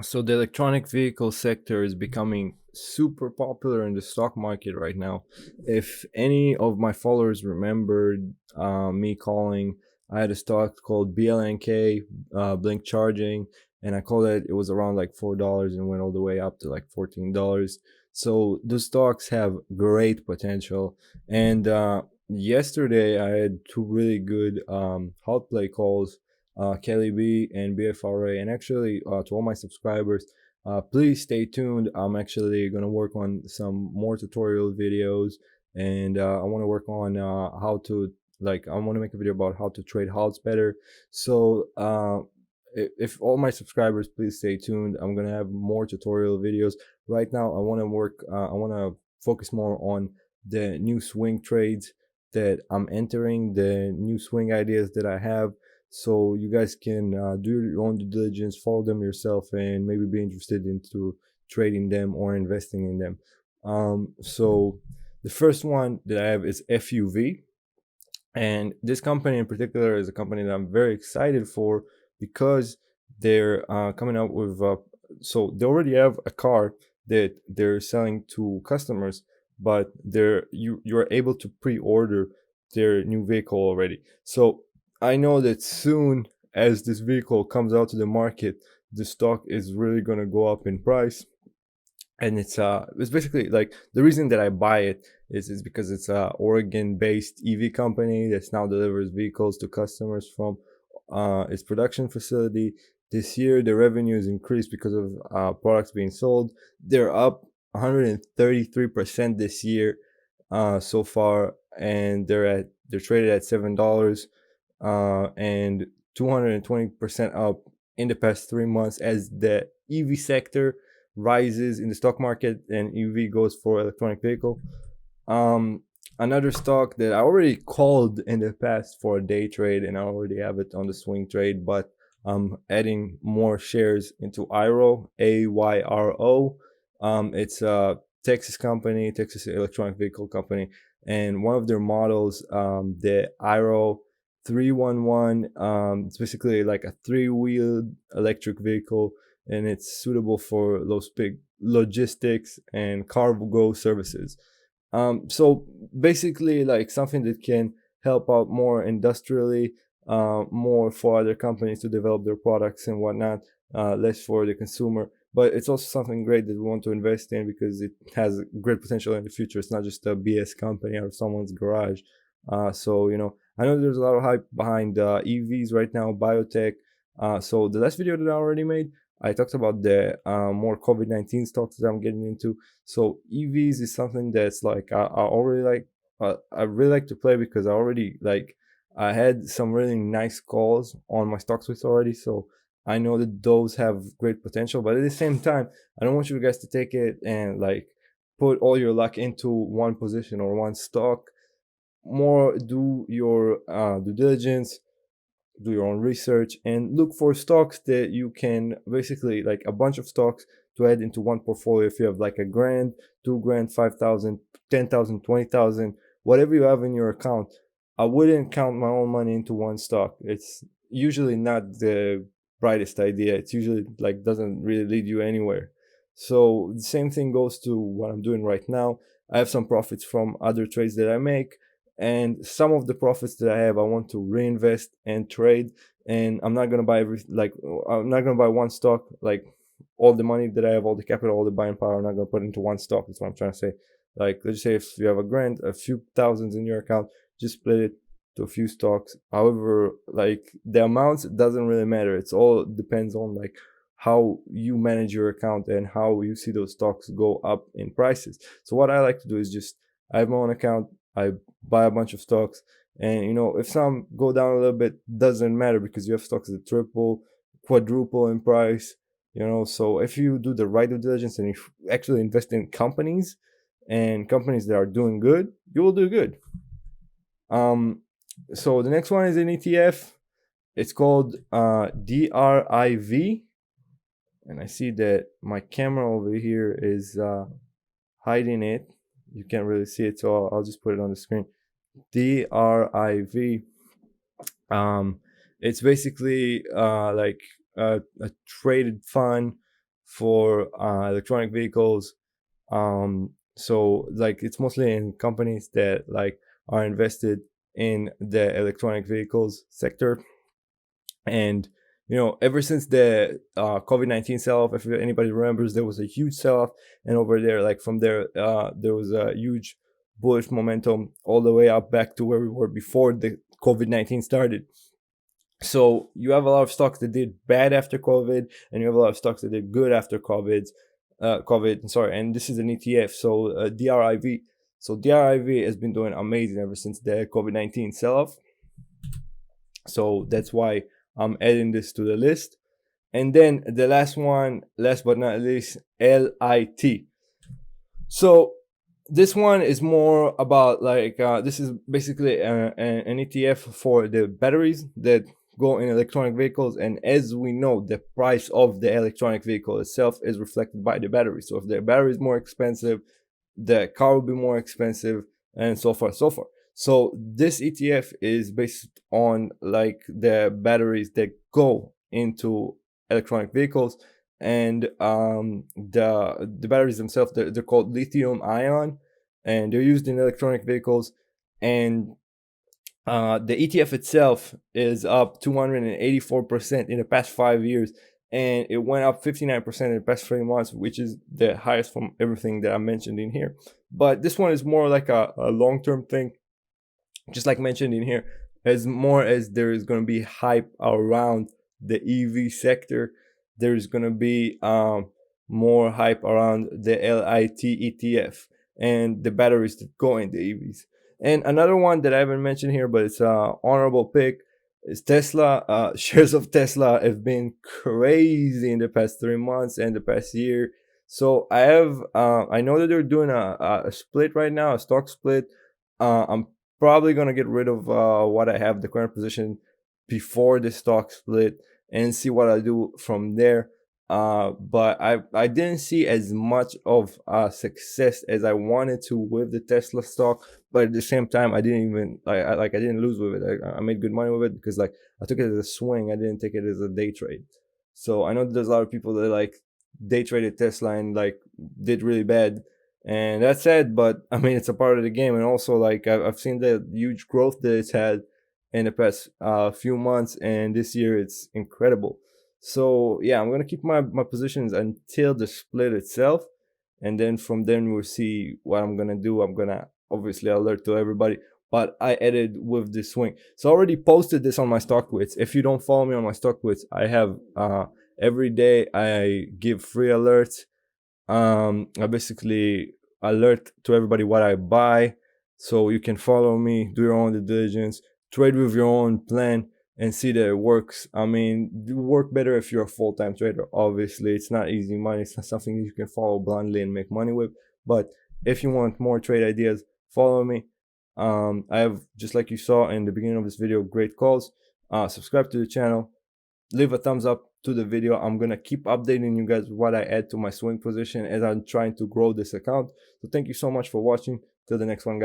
So the electronic vehicle sector is becoming super popular in the stock market right now. If any of my followers remembered me calling, I had a stock called BLNK, Blink Charging, and I called it. It was around like $4 and went all the way up to like $14. So the stocks have great potential. And yesterday I had two really good hot play calls, Kelly B and BFRA. And actually, to all my subscribers, please stay tuned. I'm actually going to work on some more tutorial videos, and I want to work on how to, like, I want to make a video about how to trade halts better. So if all my subscribers, please stay tuned. I'm going to have more tutorial videos. Right now, I want to I want to focus more on the new swing trades that I'm entering, the new swing ideas that I have, so you guys can do your own due diligence, follow them yourself, and maybe be interested into trading them or investing in them. So the first one that I have is FUV, and this company in particular is a company that I'm very excited for because they're coming up with so they already have a car that they're selling to customers, but you're able to pre-order their new vehicle already. So I know that soon as this vehicle comes out to the market, the stock is really going to go up in price. And it's basically like the reason that I buy it is because it's a Oregon based EV company that's now delivers vehicles to customers from its production facility. This year the revenues increased because of products being sold. They're up 133% this year so far, and they're traded at $7 and 220% up in the past 3 months as the EV sector rises in the stock market and EV goes for electronic vehicle. Um, Another stock that I already called in the past for a day trade, and I already have it on the swing trade, but I'm adding more shares into IRO, AYRO. It's a Texas company, Texas electronic vehicle company, and one of their models, the IRO 311, it's basically like a three-wheeled electric vehicle, and it's suitable for those big logistics and cargo services. So basically, like something that can help out more industrially, more for other companies to develop their products and whatnot, less for the consumer. But it's also something great that we want to invest in because it has great potential in the future. It's not just a BS company out of someone's garage. So I know there's a lot of hype behind EVs right now, biotech. So the last video that I already made, I talked about the more COVID-19 stocks that I'm getting into. So EVs is something that's like I already like. I really like to play because I had some really nice calls on my Stocktwits already. So I know that those have great potential. But at the same time, I don't want you guys to take it and like put all your luck into one position or one stock. More do your due diligence, do your own research, and look for stocks that you can basically like a bunch of stocks to add into one portfolio. If you have like a grand, 2 grand, 5,000, 10,000, 20,000, whatever you have in your account, I wouldn't count my own money into one stock. It's usually not the brightest idea. It's usually like doesn't really lead you anywhere. So the same thing goes to what I'm doing right now. I have some profits from other trades that I make, and some of the profits that I have, I want to reinvest and trade. And I'm not gonna buy I'm not gonna buy one stock. Like all the money that I have, all the capital, all the buying power, I'm not gonna put into one stock. That's what I'm trying to say. Like let's say if you have a grand, a few thousands in your account, just split it to a few stocks. However, like the amounts doesn't really matter. It's all depends on like how you manage your account and how you see those stocks go up in prices. So what I like to do is just I have my own account. I buy a bunch of stocks, and if some go down a little bit, doesn't matter because you have stocks that triple, quadruple in price. So if you do the right due diligence and you actually invest in companies and companies that are doing good, you will do good. So the next one is an ETF. It's called DRIV, and I see that my camera over here is hiding it. You can't really see it, so I'll just put it on the screen. DRIV. It's basically like a traded fund for electronic vehicles. So like it's mostly in companies that like are invested in the electronic vehicles sector. And ever since the COVID-19 sell-off, if anybody remembers, there was a huge sell-off, and over there, like from there, there was a huge bullish momentum all the way up back to where we were before the COVID-19 started. So you have a lot of stocks that did bad after COVID, and you have a lot of stocks that did good after COVID. Sorry, and this is an ETF, so DRIV. So DRIV has been doing amazing ever since the COVID-19 sell-off. So that's why I'm adding this to the list. And then the last one, last but not least, LIT. So this one is more about like this is basically an ETF for the batteries that go in electronic vehicles. And as we know, the price of the electronic vehicle itself is reflected by the battery. So if the battery is more expensive, the car will be more expensive, and so forth, so forth. So this ETF is based on like the batteries that go into electronic vehicles, and the batteries themselves, they're called lithium ion, and they're used in electronic vehicles. And the ETF itself is up 284% in the past 5 years, and it went up 59% in the past 3 months, which is the highest from everything that I mentioned in here. But this one is more like a long-term thing, just like mentioned in here. As more as there is going to be hype around the EV sector, there is going to be more hype around the LIT ETF and the batteries that go in the EVs. And another one that I haven't mentioned here, but it's an honorable pick, is Tesla. Shares of Tesla have been crazy in the past 3 months and the past year. So I know that they're doing a split right now, a stock split. I'm probably gonna get rid of what I have, the current position, before the stock split, and see what I do from there. But I didn't see as much of success as I wanted to with the Tesla stock. But at the same time, I didn't even I didn't lose with it. I made good money with it because like I took it as a swing. I didn't take it as a day trade. So I know that there's a lot of people that like day traded Tesla and like did really bad, and that's sad. But I mean, it's a part of the game. And also like I've seen the huge growth that it's had in the past few months, and this year it's incredible. So yeah, I'm gonna keep my positions until the split itself, and then from then we'll see what I'm gonna do. I'm gonna obviously alert to everybody, but I added with the swing. So I already posted this on my Stocktwits. If you don't follow me on my Stocktwits, I have every day I give free alerts. I basically alert to everybody what I buy, so you can follow me, do your own due diligence, trade with your own plan, and see that it works. I mean, it will work better if you're a full-time trader. Obviously, it's not easy money. It's not something you can follow blindly and make money with. But if you want more trade ideas, follow me. I have, just like you saw in the beginning of this video, great calls. Subscribe to the channel. Leave a thumbs up to the video. I'm gonna keep updating you guys what I add to my swing position as I'm trying to grow this account. So thank you so much for watching. Till the next one, guys.